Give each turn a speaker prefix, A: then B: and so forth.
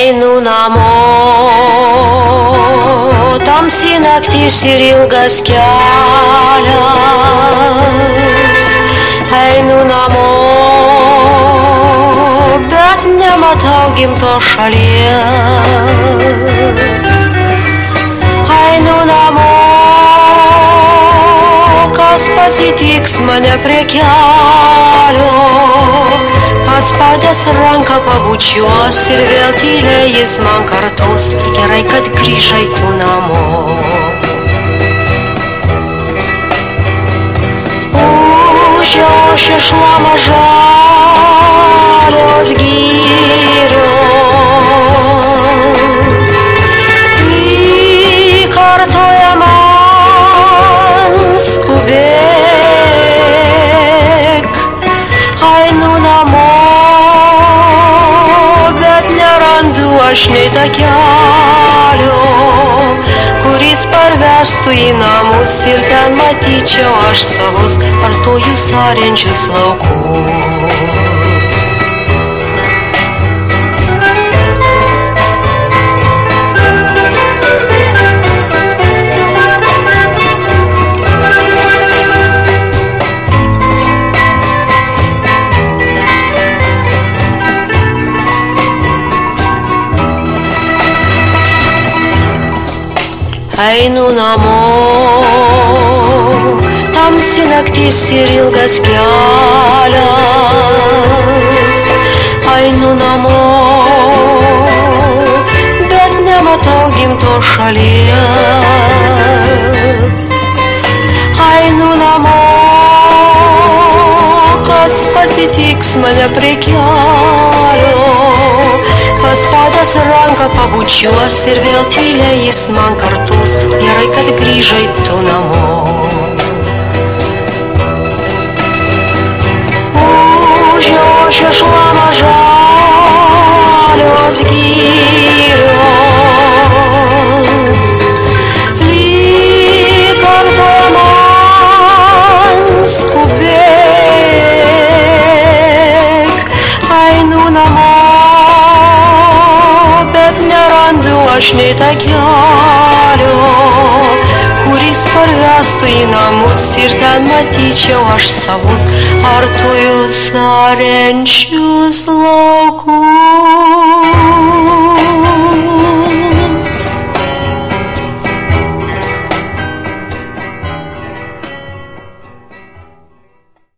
A: einu namo, tamsi naktis ir ilgas kelias. Einu namo, bet nematau gimtos šalies. Einu namo, kas pasitiks mane prie kelio. Paspaudęs ranką pabučiuos ir vėl tyliai jis man kartos: gerai, kad grįžai tu namo. Už jo šešlama žalios girios, įkartoja man skubėk. Einu namo, aš nei takelio, kuris parvestų į namus ir ten matyčiau aš savus artojus ariančius laukus. Einu namo, tamsi naktis ir ilgas kelias. Einu namo, bet nematau gimtos šalies. Einu namo, kas pasitiks mane prie kelio. Paspaudęs ranką pabučiuos ir vėl tyliai jis man kartos: gerai, kad grįžai tu namo. Už jo šešlama žalios girios, lyg kartoja man skubėk. Einu namo, aš nei takelio, kuris parvestų į namus ir ten matyčiau aš savus artojus ariančius laukus.